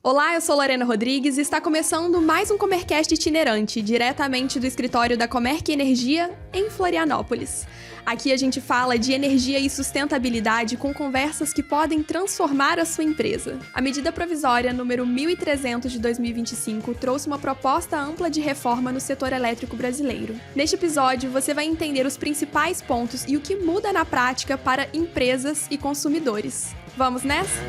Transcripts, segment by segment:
Olá, eu sou Lorena Rodrigues e está começando mais um Comercast itinerante, diretamente do escritório da Comerc Energia, em Florianópolis. Aqui a gente fala de energia e sustentabilidade com conversas que podem transformar a sua empresa. A medida provisória número 1300 de 2025 trouxe uma proposta ampla de reforma no setor elétrico brasileiro. Neste episódio, você vai entender os principais pontos e o que muda na prática para empresas e consumidores. Vamos nessa?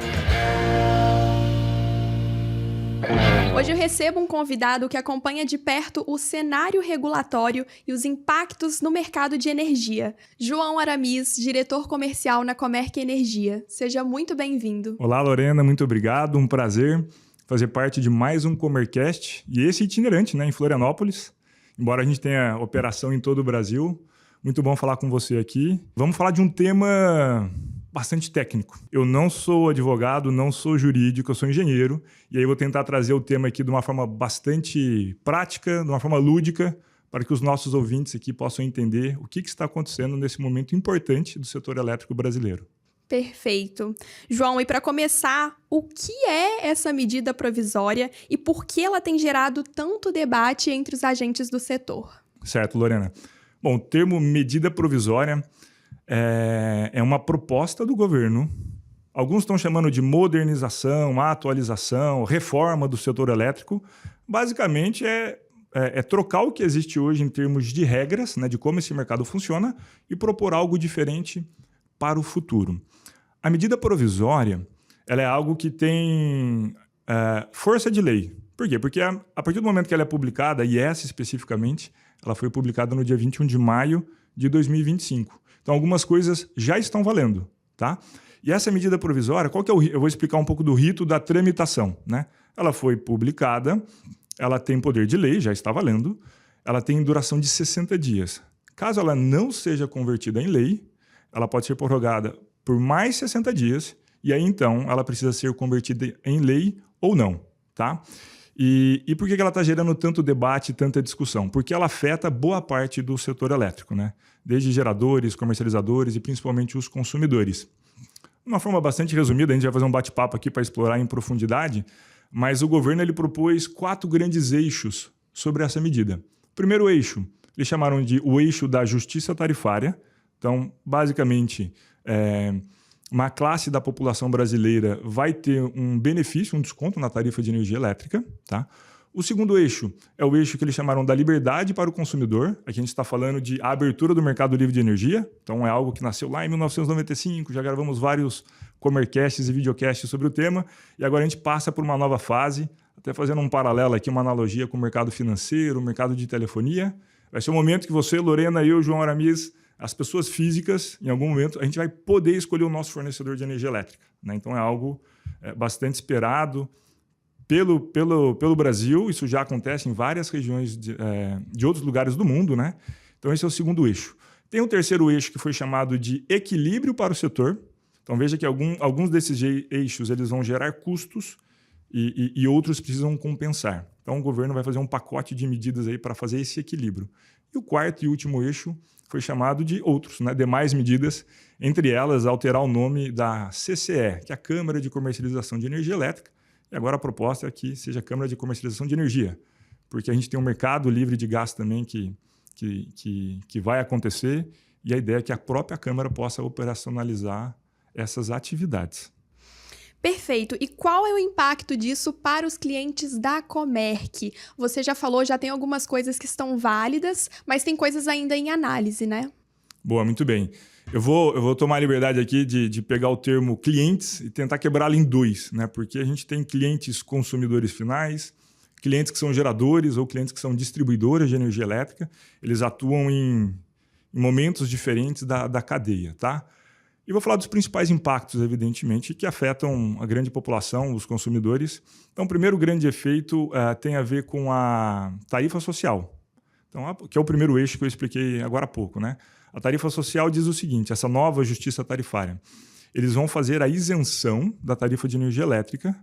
Hoje eu recebo um convidado que acompanha de perto o cenário regulatório e os impactos no mercado de energia. João Aramis, diretor comercial na Comerc Energia. Seja muito bem-vindo. Olá, Lorena, muito obrigado. Um prazer fazer parte de mais um Comercast e esse itinerante, em Florianópolis. Embora a gente tenha operação em todo o Brasil, muito bom falar com você aqui. Vamos falar de um tema bastante técnico. Eu não sou advogado, não sou jurídico, eu sou engenheiro. E aí eu vou tentar trazer o tema aqui de uma forma bastante prática, de uma forma lúdica, para que os nossos ouvintes aqui possam entender o que está acontecendo nesse momento importante do setor elétrico brasileiro. Perfeito. João, e para começar, o que é essa medida provisória e por que ela tem gerado tanto debate entre os agentes do setor? Certo, Lorena. Bom, o termo medida provisória é uma proposta do governo. Alguns estão chamando de modernização, atualização, reforma do setor elétrico. Basicamente, é trocar o que existe hoje em termos de regras, de como esse mercado funciona, e propor algo diferente para o futuro. A medida provisória ela é algo que tem força de lei. Por quê? Porque a partir do momento que ela é publicada, e essa especificamente, ela foi publicada no dia 21 de maio de 2025. Então, algumas coisas já estão valendo, tá? E essa medida provisória, qual que é o rito? Eu vou explicar um pouco do rito da tramitação, Ela foi publicada, ela tem poder de lei, já está valendo, ela tem duração de 60 dias. Caso ela não seja convertida em lei, ela pode ser prorrogada por mais 60 dias, e aí, então, ela precisa ser convertida em lei ou não, tá? E por que ela está gerando tanto debate e tanta discussão? Porque ela afeta boa parte do setor elétrico, Desde geradores, comercializadores e principalmente os consumidores. De uma forma bastante resumida, a gente vai fazer um bate-papo aqui para explorar em profundidade, mas o governo ele propôs 4 grandes eixos sobre essa medida. O primeiro eixo, eles chamaram de o eixo da justiça tarifária. Então, basicamente, uma classe da população brasileira vai ter um benefício, um desconto na tarifa de energia elétrica, tá? O segundo eixo é o eixo que eles chamaram da liberdade para o consumidor. Aqui a gente está falando de abertura do mercado livre de energia. Então, é algo que nasceu lá em 1995. Já gravamos vários comercasts e videocasts sobre o tema. E agora a gente passa por uma nova fase, até fazendo um paralelo aqui, uma analogia com o mercado financeiro, o mercado de telefonia. Vai ser um momento que você, Lorena, eu, João Aramis, as pessoas físicas, em algum momento, a gente vai poder escolher o nosso fornecedor de energia elétrica, Então, é algo bastante esperado pelo Brasil. Isso já acontece em várias regiões de outros lugares do mundo, Então, esse é o segundo eixo. Tem um terceiro eixo que foi chamado de equilíbrio para o setor. Então, veja que alguns desses eixos eles vão gerar custos e outros precisam compensar. Então, o governo vai fazer um pacote de medidas aí para fazer esse equilíbrio. E o quarto e último eixo foi chamado de outros, demais medidas, entre elas alterar o nome da CCE, que é a Câmara de Comercialização de Energia Elétrica. E agora a proposta é que seja a Câmara de Comercialização de Energia, porque a gente tem um mercado livre de gás também que vai acontecer, e a ideia é que a própria Câmara possa operacionalizar essas atividades. Perfeito. E qual é o impacto disso para os clientes da Comerc? Você já falou, já tem algumas coisas que estão válidas, mas tem coisas ainda em análise, Boa, muito bem. Eu vou tomar a liberdade aqui de pegar o termo clientes e tentar quebrá-lo em dois, Porque a gente tem clientes consumidores finais, clientes que são geradores ou clientes que são distribuidores de energia elétrica. Eles atuam em momentos diferentes da cadeia, tá? E vou falar dos principais impactos, evidentemente, que afetam a grande população, os consumidores. Então, o primeiro grande efeito tem a ver com a tarifa social, então, que é o primeiro eixo que eu expliquei agora há pouco, A tarifa social diz o seguinte, essa nova justiça tarifária, eles vão fazer a isenção da tarifa de energia elétrica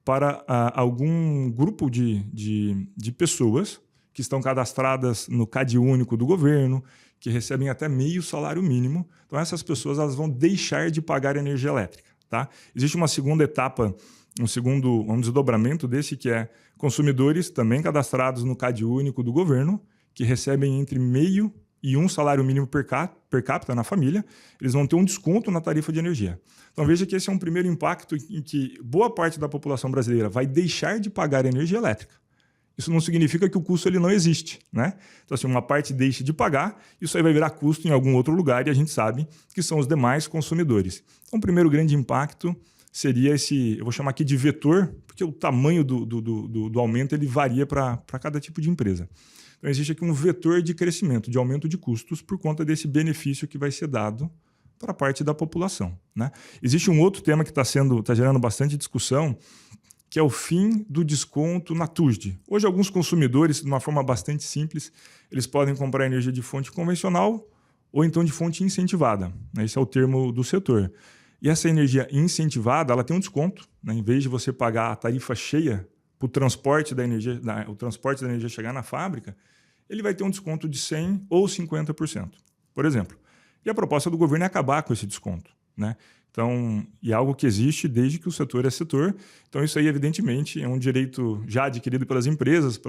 para algum grupo de pessoas que estão cadastradas no CadÚnico do governo, que recebem até meio salário mínimo. Então, essas pessoas elas vão deixar de pagar energia elétrica, tá? Existe uma segunda etapa um desdobramento desse, que é consumidores também cadastrados no CAD único do governo, que recebem entre meio e um salário mínimo per capita na família, eles vão ter um desconto na tarifa de energia. Então veja que esse é um primeiro impacto em que boa parte da população brasileira vai deixar de pagar energia elétrica. Isso não significa que o custo ele não existe, né? Então, assim, uma parte deixa de pagar, isso aí vai virar custo em algum outro lugar e a gente sabe que são os demais consumidores. Então, o primeiro grande impacto seria esse, eu vou chamar aqui de vetor, porque o tamanho do aumento ele varia para cada tipo de empresa. Então, existe aqui um vetor de crescimento, de aumento de custos por conta desse benefício que vai ser dado para a parte da população, né? Existe um outro tema que está gerando bastante discussão, que é o fim do desconto na TUSD. Hoje, alguns consumidores, de uma forma bastante simples, eles podem comprar energia de fonte convencional ou então de fonte incentivada, né? Esse é o termo do setor. E essa energia incentivada, ela tem um desconto, né? Em vez de você pagar a tarifa cheia para o transporte da energia, o transporte da energia chegar na fábrica, ele vai ter um desconto de 100% ou 50%, por exemplo. E a proposta do governo é acabar com esse desconto, né? Então, e é algo que existe desde que o setor é setor. Então, isso aí, evidentemente, é um direito já adquirido pelas empresas.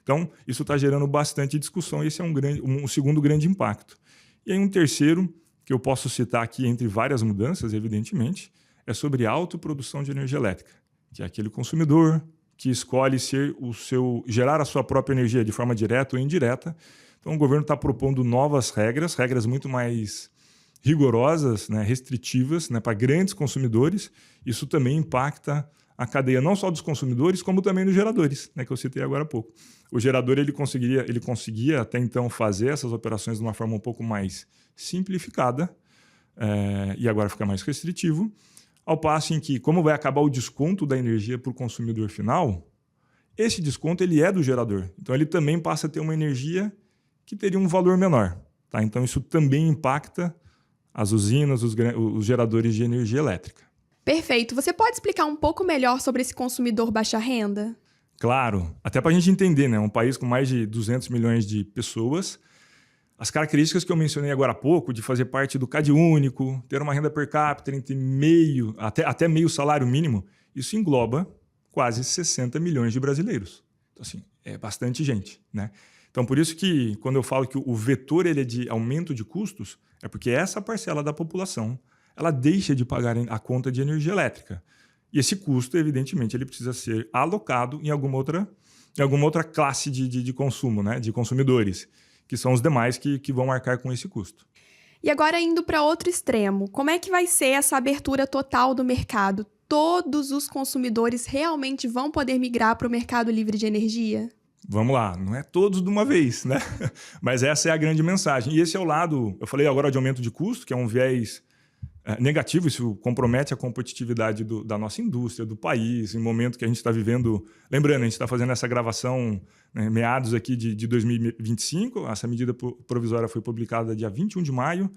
Então, isso está gerando bastante discussão e esse é um segundo grande impacto. E aí, um terceiro, que eu posso citar aqui entre várias mudanças, evidentemente, é sobre a autoprodução de energia elétrica, que é aquele consumidor que escolhe gerar a sua própria energia de forma direta ou indireta. Então, o governo está propondo novas regras muito mais rigorosas, né, restritivas, né, para grandes consumidores. Isso também impacta a cadeia não só dos consumidores, como também dos geradores, né, que eu citei agora há pouco. O gerador ele conseguia até então fazer essas operações de uma forma um pouco mais simplificada, e agora fica mais restritivo, ao passo em que, como vai acabar o desconto da energia para o consumidor final, esse desconto ele é do gerador. Então ele também passa a ter uma energia que teria um valor menor, tá? Então isso também impacta as usinas, os geradores de energia elétrica. Perfeito. Você pode explicar um pouco melhor sobre esse consumidor baixa renda? Claro. Até para a gente entender, né? Um país com mais de 200 milhões de pessoas, as características que eu mencionei agora há pouco, de fazer parte do CAD único, ter uma renda per capita entre até meio salário mínimo, isso engloba quase 60 milhões de brasileiros. Então, assim, é bastante gente, né? Então, por isso que quando eu falo que o vetor ele é de aumento de custos, é porque essa parcela da população ela deixa de pagar a conta de energia elétrica. E esse custo, evidentemente, ele precisa ser alocado em alguma outra classe de consumo, né? De consumidores, que são os demais que vão arcar com esse custo. E agora, indo para outro extremo, como é que vai ser essa abertura total do mercado? Todos os consumidores realmente vão poder migrar para o mercado livre de energia? Vamos lá, não é todos de uma vez, né? Mas essa é a grande mensagem. E esse é o lado, eu falei agora de aumento de custo, que é um viés negativo, isso compromete a competitividade da nossa indústria, do país, em momento que a gente está vivendo. Lembrando, a gente está fazendo essa gravação, né, meados aqui de 2025, essa medida provisória foi publicada dia 21 de maio.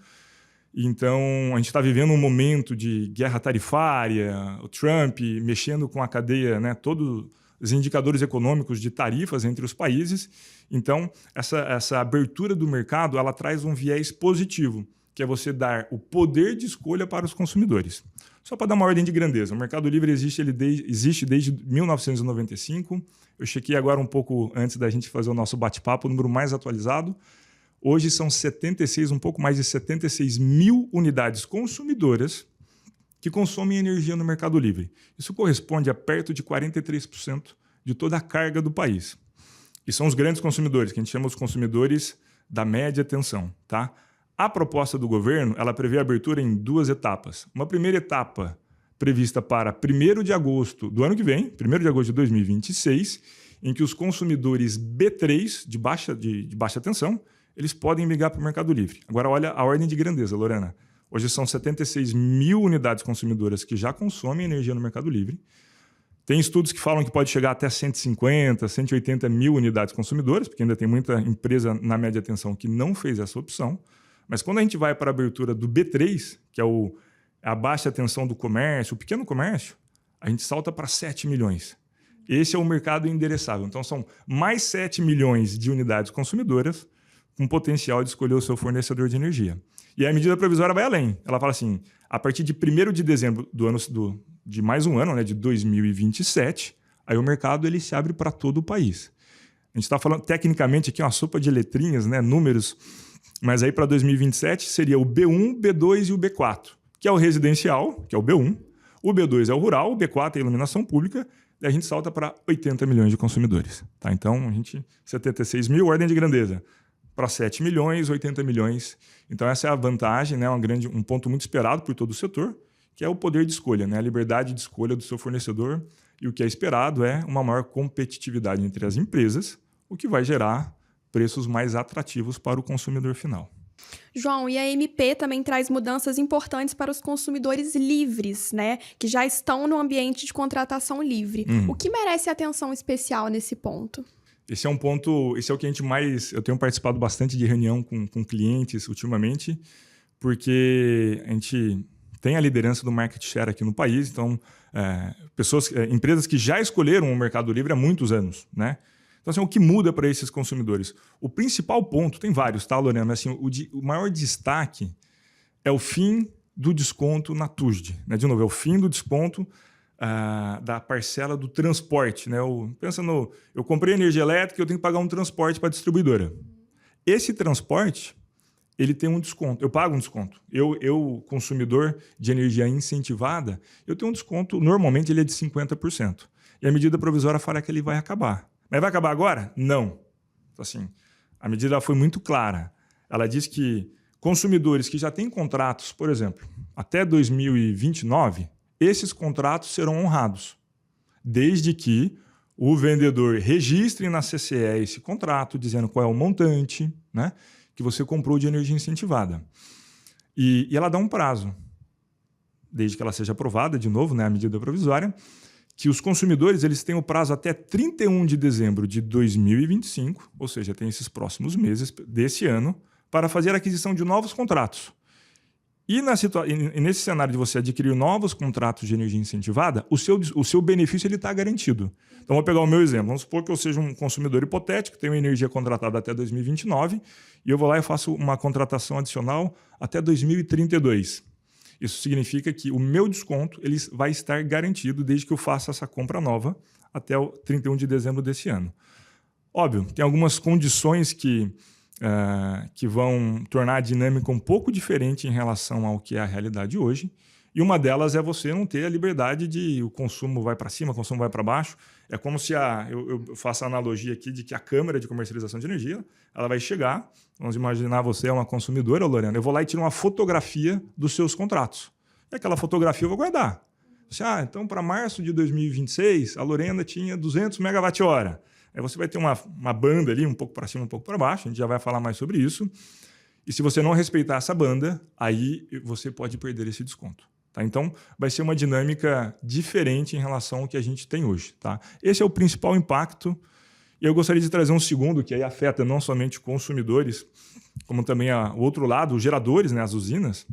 Então, a gente está vivendo um momento de guerra tarifária, o Trump mexendo com a cadeia, né, todos os indicadores econômicos de tarifas entre os países. Então, essa abertura do mercado ela traz um viés positivo, que é você dar o poder de escolha para os consumidores. Só para dar uma ordem de grandeza, o Mercado Livre existe desde 1995. Eu chequei agora um pouco antes da gente fazer o nosso bate-papo, o número mais atualizado. Hoje são um pouco mais de 76 mil unidades consumidoras que consomem energia no Mercado Livre. Isso corresponde a perto de 43% de toda a carga do país. E são os grandes consumidores, que a gente chama os consumidores da média tensão, tá? A proposta do governo, ela prevê a abertura em 2 etapas. Uma primeira etapa prevista para 1º de agosto do ano que vem, 1º de agosto de 2026, em que os consumidores B3, de baixa tensão, eles podem migrar para o Mercado Livre. Agora, olha a ordem de grandeza, Lorena. Hoje são 76 mil unidades consumidoras que já consomem energia no Mercado Livre. Tem estudos que falam que pode chegar até 150, 180 mil unidades consumidoras, porque ainda tem muita empresa na média tensão que não fez essa opção. Mas quando a gente vai para a abertura do B3, que é a baixa tensão do comércio, o pequeno comércio, a gente salta para 7 milhões. Esse é o mercado endereçável. Então, são mais 7 milhões de unidades consumidoras com potencial de escolher o seu fornecedor de energia. E a medida provisória vai além. Ela fala assim, a partir de 1º de dezembro de mais um ano, né, de 2027, aí o mercado ele se abre para todo o país. A gente está falando, tecnicamente, aqui uma sopa de letrinhas, né, números, mas aí para 2027 seria o B1, B2 e o B4, que é o residencial, que é o B1, o B2 é o rural, o B4 é a iluminação pública, e a gente salta para 80 milhões de consumidores. Tá? Então, 76 mil, ordem de grandeza, para 7 milhões, 80 milhões. Então, essa é a vantagem, né, um ponto muito esperado por todo o setor, que é o poder de escolha, né, a liberdade de escolha do seu fornecedor. E o que é esperado é uma maior competitividade entre as empresas, o que vai gerar preços mais atrativos para o consumidor final. João, e a MP também traz mudanças importantes para os consumidores livres, né? Que já estão no ambiente de contratação livre. O que merece atenção especial nesse ponto? Esse é um ponto, esse é o que a gente mais... Eu tenho participado bastante de reunião com clientes ultimamente, porque a gente tem a liderança do market share aqui no país, então empresas que já escolheram o Mercado Livre há muitos anos, né? Então, assim, o que muda para esses consumidores? O principal ponto, tem vários, tá, Lorena? Mas, assim, o maior destaque é o fim do desconto na TUSD. Né? De novo, é o fim do desconto da parcela do transporte. Né? Eu comprei energia elétrica e eu tenho que pagar um transporte para a distribuidora. Esse transporte, ele tem um desconto. Eu pago um desconto. Eu, consumidor de energia incentivada, eu tenho um desconto, normalmente ele é de 50%. E a medida provisória fala que ele vai acabar. Mas vai acabar agora? Não. Então, assim, a medida foi muito clara. Ela diz que consumidores que já têm contratos, por exemplo, até 2029, esses contratos serão honrados, desde que o vendedor registre na CCE esse contrato, dizendo qual é o montante, né, que você comprou de energia incentivada. E ela dá um prazo, desde que ela seja aprovada, de novo, né, a medida provisória, que os consumidores eles têm o prazo até 31 de dezembro de 2025, ou seja, tem esses próximos meses desse ano, para fazer a aquisição de novos contratos. E nesse cenário de você adquirir novos contratos de energia incentivada, o seu benefício está garantido. Então, vou pegar o meu exemplo. Vamos supor que eu seja um consumidor hipotético, tenho energia contratada até 2029, e eu vou lá e faço uma contratação adicional até 2032. Isso significa que o meu desconto ele vai estar garantido desde que eu faça essa compra nova até o 31 de dezembro desse ano. Óbvio, tem algumas condições que vão tornar a dinâmica um pouco diferente em relação ao que é a realidade hoje. E uma delas é você não ter a liberdade de o consumo vai para cima, o consumo vai para baixo. É como se eu faço a analogia aqui de que a câmara de comercialização de energia ela vai chegar. Vamos imaginar você é uma consumidora, Lorena. Eu vou lá e tiro uma fotografia dos seus contratos. E aquela fotografia eu vou guardar. Você, então para março de 2026, a Lorena tinha 200 megawatt-hora. Aí você vai ter uma banda ali, um pouco para cima, um pouco para baixo. A gente já vai falar mais sobre isso. E se você não respeitar essa banda, aí você pode perder esse desconto. Tá? Então, vai ser uma dinâmica diferente em relação ao que a gente tem hoje. Tá? Esse é o principal impacto. E eu gostaria de trazer um segundo, que aí afeta não somente consumidores, como também o outro lado, os geradores, né, as usinas,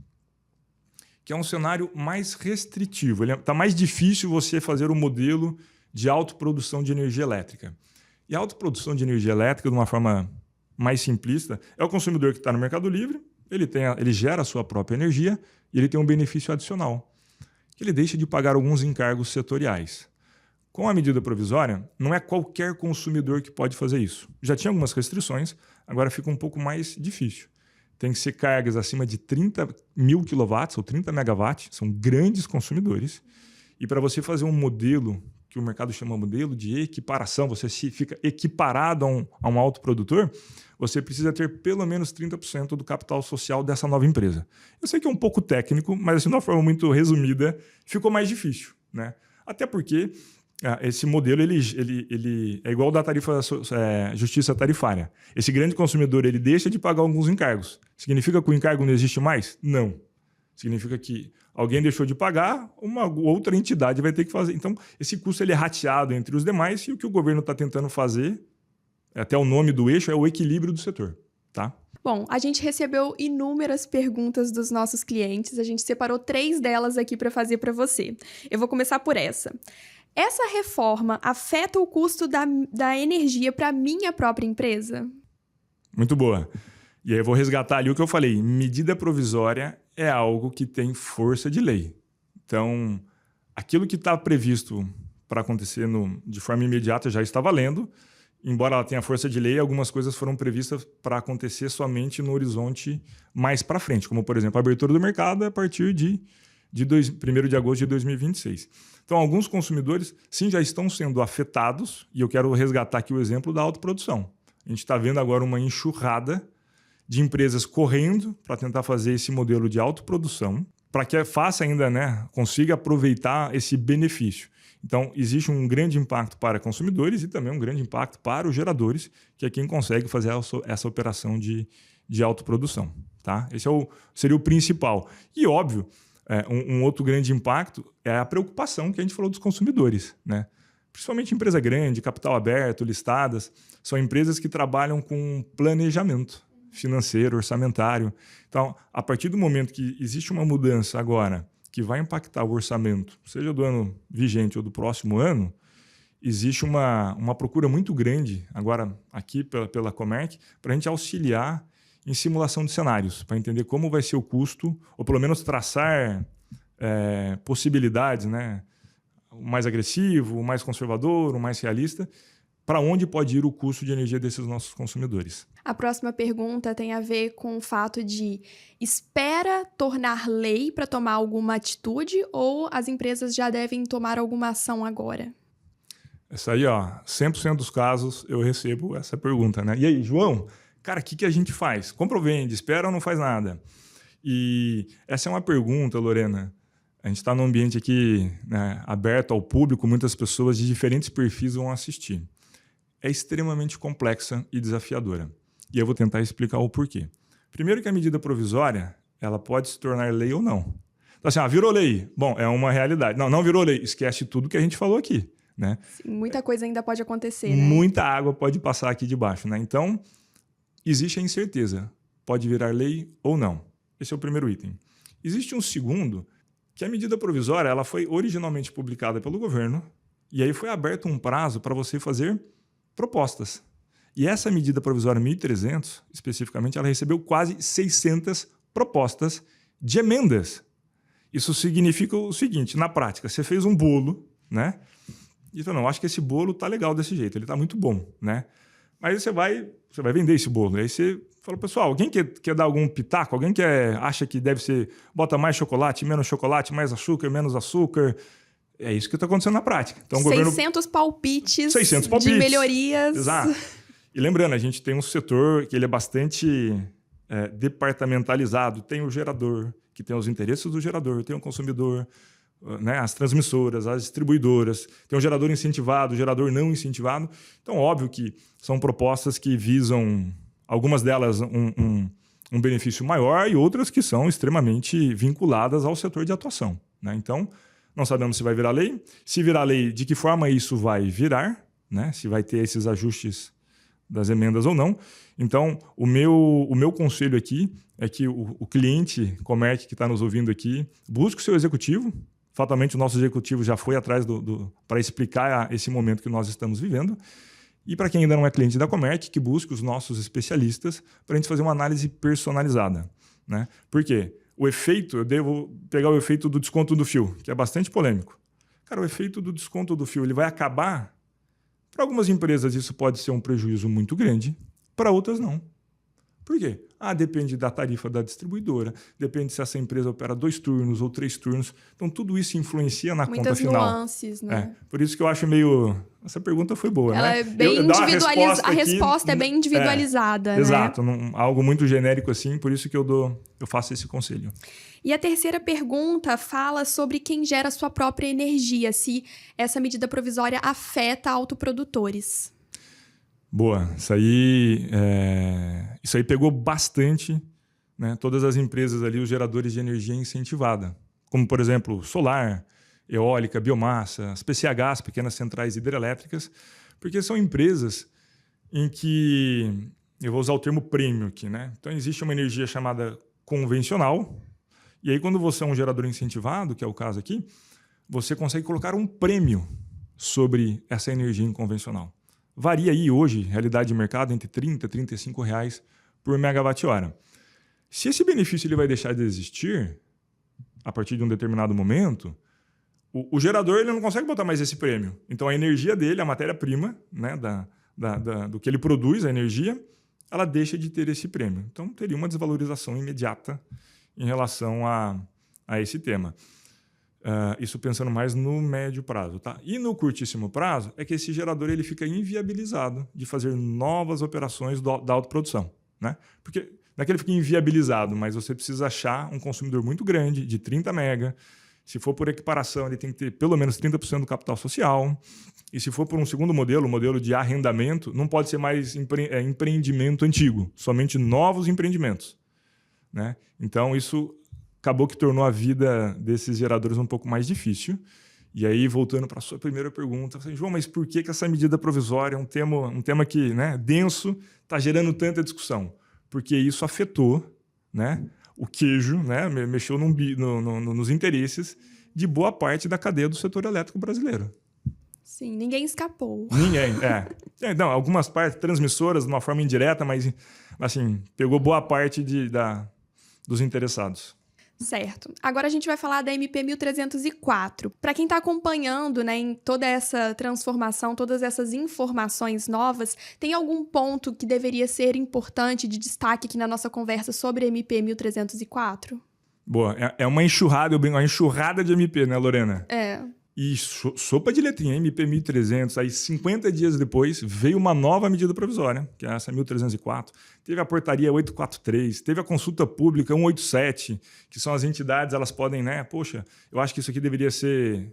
que é um cenário mais restritivo. Está mais difícil você fazer o modelo de autoprodução de energia elétrica. E a autoprodução de energia elétrica, de uma forma mais simplista, é o consumidor que está no Mercado Livre, ele gera a sua própria energia e ele tem um benefício adicional, que ele deixa de pagar alguns encargos setoriais. Com a medida provisória, não é qualquer consumidor que pode fazer isso. Já tinha algumas restrições, agora fica um pouco mais difícil. Tem que ser cargas acima de 30 mil quilowatts ou 30 megawatts, são grandes consumidores. E para você fazer um modelo, que o mercado chama modelo de equiparação, você fica equiparado a um autoprodutor, você precisa ter pelo menos 30% do capital social dessa nova empresa. Eu sei que é um pouco técnico, mas assim, de uma forma muito resumida, ficou mais difícil, né? Até porque esse modelo ele é igual da tarifa justiça tarifária. Esse grande consumidor ele deixa de pagar alguns encargos. Significa que o encargo não existe mais? Não. Significa que alguém deixou de pagar, uma outra entidade vai ter que fazer. Então, esse custo ele é rateado entre os demais e o que o governo está tentando fazer, até o nome do eixo, é o equilíbrio do setor. Tá? Bom, a gente recebeu inúmeras perguntas dos nossos clientes, a gente separou 3 delas aqui para fazer para você. Eu vou começar por essa. Essa reforma afeta o custo da energia para a minha própria empresa? Muito boa. E aí eu vou resgatar ali o que eu falei. Medida provisória é algo que tem força de lei. Então, aquilo que está previsto para acontecer de forma imediata já está valendo, embora ela tenha força de lei, algumas coisas foram previstas para acontecer somente no horizonte mais para frente, como, por exemplo, a abertura do mercado a partir de 1º de agosto de 2026. Então, alguns consumidores, sim, já estão sendo afetados, e eu quero resgatar aqui o exemplo da autoprodução. A gente está vendo agora uma enxurrada de empresas correndo para tentar fazer esse modelo de autoprodução, para que faça ainda, né, consiga aproveitar esse benefício. Então, existe um grande impacto para consumidores e também um grande impacto para os geradores, que é quem consegue fazer essa operação de autoprodução. Tá? Esse seria o principal. E, óbvio, um outro grande impacto é a preocupação que a gente falou dos consumidores. Né? Principalmente empresa grande, capital aberto, listadas, são empresas que trabalham com planejamento financeiro, orçamentário. Então, a partir do momento que existe uma mudança agora que vai impactar o orçamento, seja do ano vigente ou do próximo ano, existe uma procura muito grande agora aqui pela Comerc para a gente auxiliar em simulação de cenários, para entender como vai ser o custo, ou pelo menos traçar possibilidades, né? O mais agressivo, o mais conservador, o mais realista, para onde pode ir o custo de energia desses nossos consumidores. A próxima pergunta tem a ver com o fato de espera tornar lei para tomar alguma atitude ou as empresas já devem tomar alguma ação agora? Essa aí, 100% dos casos eu recebo essa pergunta, né? E aí, João, cara, o que a gente faz? Compra ou vende? Espera ou não faz nada? E essa é uma pergunta, Lorena. A gente está num ambiente aqui, né, aberto ao público, muitas pessoas de diferentes perfis vão assistir. É extremamente complexa e desafiadora. E eu vou tentar explicar o porquê. Primeiro que a medida provisória, ela pode se tornar lei ou não. Então assim, virou lei. Bom, é uma realidade. Não virou lei. Esquece tudo que a gente falou aqui. Né? Sim, muita coisa ainda pode acontecer, né? Muita água pode passar aqui debaixo. Né? Então, existe a incerteza. Pode virar lei ou não. Esse é o primeiro item. Existe um segundo, que a medida provisória ela foi originalmente publicada pelo governo e aí foi aberto um prazo para você fazer propostas. E essa medida provisória 1.300, especificamente, ela recebeu quase 600 propostas de emendas. Isso significa o seguinte, na prática, você fez um bolo, né? E falou, não, acho que esse bolo está legal desse jeito, ele está muito bom, né? Mas você vai vender esse bolo. Aí você fala, pessoal, alguém quer dar algum pitaco? Alguém acha que deve ser, bota mais chocolate, mais açúcar, menos açúcar? É isso que está acontecendo na prática. Então, 600 palpites de melhorias. Exato. E lembrando, a gente tem um setor que ele é bastante departamentalizado. Tem o gerador, que tem os interesses do gerador, tem o consumidor, né, as transmissoras, as distribuidoras, tem o gerador incentivado, o gerador não incentivado. Então, óbvio que são propostas que visam, algumas delas, um benefício maior e outras que são extremamente vinculadas ao setor de atuação. Né? Então, não sabemos se vai virar lei. Se virar lei, de que forma isso vai virar, né? Se vai ter esses ajustes das emendas ou não. Então, o meu conselho aqui é que o cliente Comerc que está nos ouvindo aqui busque o seu executivo. Fatalmente, o nosso executivo já foi atrás para explicar esse momento que nós estamos vivendo. E para quem ainda não é cliente da Comerc, que busque os nossos especialistas para a gente fazer uma análise personalizada. Né? Por quê? Eu devo pegar o efeito do desconto do fio, que é bastante polêmico. Cara, o efeito do desconto do fio ele vai acabar. Para algumas empresas isso pode ser um prejuízo muito grande, para outras não. Por quê? Depende da tarifa da distribuidora, depende se essa empresa opera 2 turnos ou 3 turnos. Então, tudo isso influencia na conta final. Muitas nuances, né? Por isso que eu acho meio... Essa pergunta foi boa, Ela né? é bem individualizada. A resposta é bem individualizada, né? Exato. Algo muito genérico assim, por isso que eu faço esse conselho. E a terceira pergunta fala sobre quem gera sua própria energia, se essa medida provisória afeta autoprodutores. Boa. Isso aí pegou bastante, né? Todas as empresas ali, os geradores de energia incentivada, como, por exemplo, solar, eólica, biomassa, as PCHs, pequenas centrais hidrelétricas, porque são empresas em que, eu vou usar o termo prêmio aqui, né? Então, existe uma energia chamada convencional, e aí quando você é um gerador incentivado, que é o caso aqui, você consegue colocar um prêmio sobre essa energia inconvencional. Varia aí hoje, realidade de mercado, entre R$30 e R$35 por megawatt-hora. Se esse benefício ele vai deixar de existir, a partir de um determinado momento, O gerador ele não consegue botar mais esse prêmio. Então, a energia dele, a matéria-prima, né, do que ele produz, a energia, ela deixa de ter esse prêmio. Então, teria uma desvalorização imediata em relação a esse tema. Isso pensando mais no médio prazo. Tá? E no curtíssimo prazo, é que esse gerador ele fica inviabilizado de fazer novas operações da autoprodução. Né? Porque não é que ele fica inviabilizado, mas você precisa achar um consumidor muito grande, de 30 mega. Se for por equiparação, ele tem que ter pelo menos 30% do capital social. E se for por um segundo modelo, o modelo de arrendamento, não pode ser mais empreendimento antigo, somente novos empreendimentos. Né? Então, isso acabou que tornou a vida desses geradores um pouco mais difícil. E aí, voltando para a sua primeira pergunta, assim, João, mas por que essa medida provisória é um tema que, né, denso, está gerando tanta discussão? Porque isso afetou, né, o queijo, né, mexeu nos interesses de boa parte da cadeia do setor elétrico brasileiro. Sim, ninguém escapou. Ninguém, Não, algumas partes, transmissoras, de uma forma indireta, mas assim, pegou boa parte dos interessados. Certo. Agora a gente vai falar da MP 1304. Para quem está acompanhando, né, em toda essa transformação, todas essas informações novas, tem algum ponto que deveria ser importante de destaque aqui na nossa conversa sobre a MP 1304? Boa. É uma enxurrada, uma enxurrada de MP, né, Lorena? É. E sopa de letrinha, MP 1300, aí 50 dias depois veio uma nova medida provisória, que é essa 1304. Teve a portaria 843, teve a consulta pública 187, que são as entidades, elas podem, né? Poxa, eu acho que isso aqui deveria ser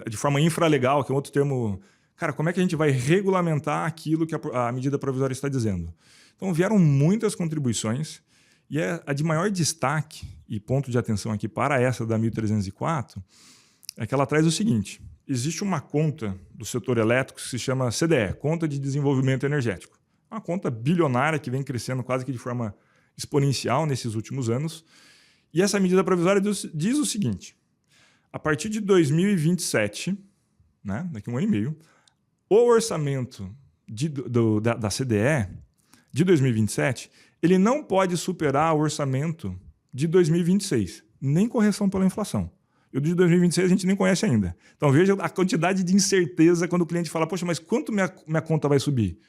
de forma infralegal, que é outro termo. Cara, como é que a gente vai regulamentar aquilo que a medida provisória está dizendo? Então vieram muitas contribuições, e a de maior destaque e ponto de atenção aqui para essa da 1304, é que ela traz o seguinte: existe uma conta do setor elétrico que se chama CDE, Conta de Desenvolvimento Energético. Uma conta bilionária que vem crescendo quase que de forma exponencial nesses últimos anos. E essa medida provisória diz o seguinte: a partir de 2027, né, daqui a 1 ano e meio, o orçamento da CDE de 2027 ele não pode superar o orçamento de 2026, nem correção pela inflação. E o de 2026 a gente nem conhece ainda. Então veja a quantidade de incerteza quando o cliente fala: poxa, mas quanto minha conta vai subir?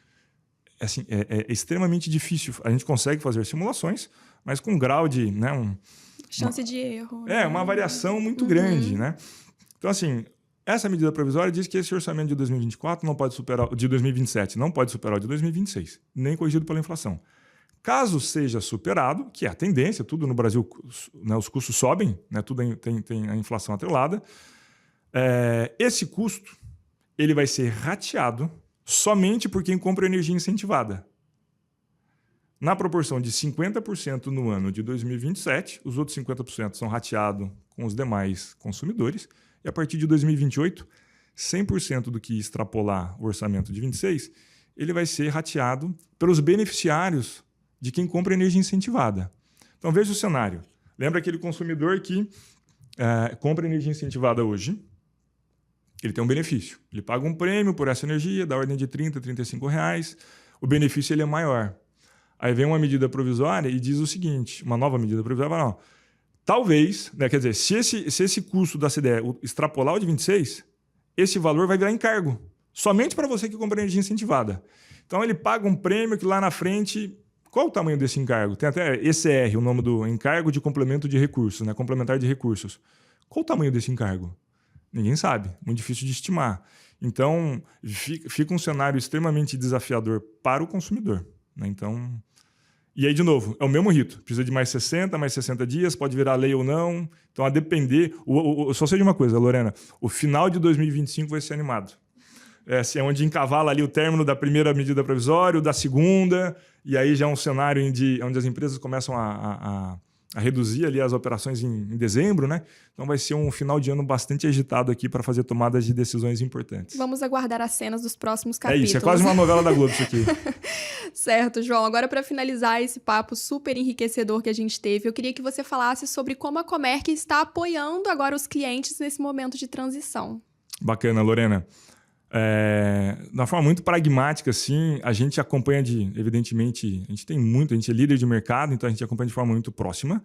Assim, é extremamente difícil. A gente consegue fazer simulações, mas com um grau de... Né, chance de erro. Uma variação muito grande. Né? Então, assim, essa medida provisória diz que esse orçamento de 2024 não pode superar, de 2027 não pode superar o de 2026, nem corrigido pela inflação. Caso seja superado, que é a tendência, tudo no Brasil, né, os custos sobem, né, tudo tem a inflação atrelada, esse custo ele vai ser rateado somente por quem compra energia incentivada. Na proporção de 50% no ano de 2027, os outros 50% são rateados com os demais consumidores, e a partir de 2028, 100% do que extrapolar o orçamento de 26, ele vai ser rateado pelos beneficiários de quem compra energia incentivada. Então, veja o cenário. Lembra aquele consumidor que compra energia incentivada hoje? Ele tem um benefício. Ele paga um prêmio por essa energia, da ordem de R$30, R$35. O benefício ele é maior. Aí vem uma medida provisória e diz o seguinte, uma nova medida provisória, não, talvez, né, quer dizer, se esse custo da CDE extrapolar o de 26, esse valor vai virar encargo, somente para você que compra energia incentivada. Então, ele paga um prêmio que lá na frente... Qual o tamanho desse encargo? Tem até ECR, o nome do encargo de complemento de recursos, né? Complementar de recursos. Qual o tamanho desse encargo? Ninguém sabe, muito difícil de estimar. Então, fica um cenário extremamente desafiador para o consumidor. Né? Então, e aí, de novo, é o mesmo rito. Precisa de mais 60 dias, pode virar lei ou não. Então, a depender... Só sei de uma coisa, Lorena, o final de 2025 vai ser animado. É onde encavala ali o término da primeira medida provisória, o da segunda, e aí já é um cenário onde as empresas começam a reduzir ali as operações em dezembro, né? Então vai ser um final de ano bastante agitado aqui para fazer tomadas de decisões importantes. Vamos aguardar as cenas dos próximos capítulos. É isso, é quase uma novela da Globo isso aqui. Certo, João. Agora, para finalizar esse papo super enriquecedor que a gente teve, eu queria que você falasse sobre como a Comerc está apoiando agora os clientes nesse momento de transição. Bacana, Lorena. De uma forma muito pragmática, assim, a gente acompanha evidentemente, a gente é líder de mercado, então a gente acompanha de forma muito próxima,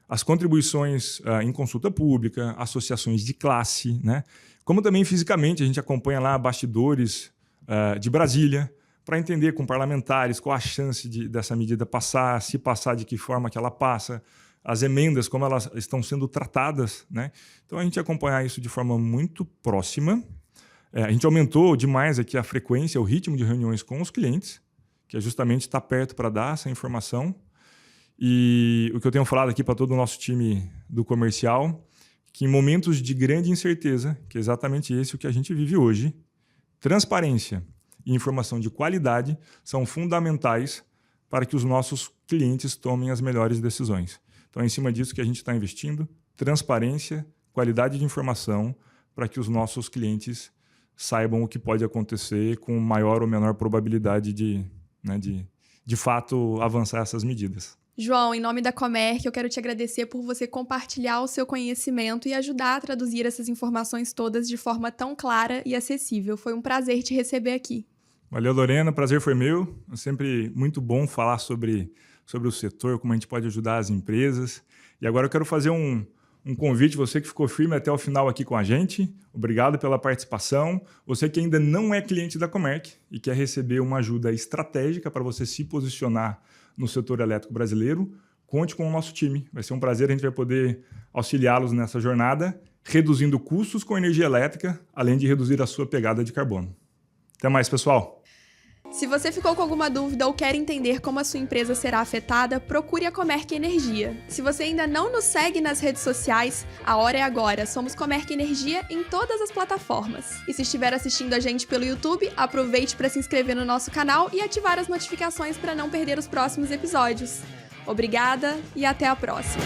as contribuições em consulta pública, associações de classe, né? Como também fisicamente, a gente acompanha lá bastidores de Brasília, para entender com parlamentares qual a chance dessa medida passar, se passar, de que forma que ela passa, as emendas, como elas estão sendo tratadas, né? Então, a gente acompanhar isso de forma muito próxima. A gente aumentou demais aqui a frequência, o ritmo de reuniões com os clientes, que é justamente estar perto para dar essa informação. E o que eu tenho falado aqui para todo o nosso time do comercial, que em momentos de grande incerteza, que é exatamente esse o que a gente vive hoje, transparência e informação de qualidade são fundamentais para que os nossos clientes tomem as melhores decisões. Então, é em cima disso que a gente está investindo, transparência, qualidade de informação, para que os nossos clientes saibam o que pode acontecer com maior ou menor probabilidade de fato avançar essas medidas. João, em nome da Comerc, eu quero te agradecer por você compartilhar o seu conhecimento e ajudar a traduzir essas informações todas de forma tão clara e acessível. Foi um prazer te receber aqui. Valeu, Lorena. O prazer foi meu. É sempre muito bom falar sobre o setor, como a gente pode ajudar as empresas. E agora eu quero fazer um convite, você que ficou firme até o final aqui com a gente. Obrigado pela participação. Você que ainda não é cliente da Comerc e quer receber uma ajuda estratégica para você se posicionar no setor elétrico brasileiro, conte com o nosso time. Vai ser um prazer, a gente vai poder auxiliá-los nessa jornada, reduzindo custos com energia elétrica, além de reduzir a sua pegada de carbono. Até mais, pessoal! Se você ficou com alguma dúvida ou quer entender como a sua empresa será afetada, procure a Comerc Energia. Se você ainda não nos segue nas redes sociais, a hora é agora. Somos Comerc Energia em todas as plataformas. E se estiver assistindo a gente pelo YouTube, aproveite para se inscrever no nosso canal e ativar as notificações para não perder os próximos episódios. Obrigada e até a próxima!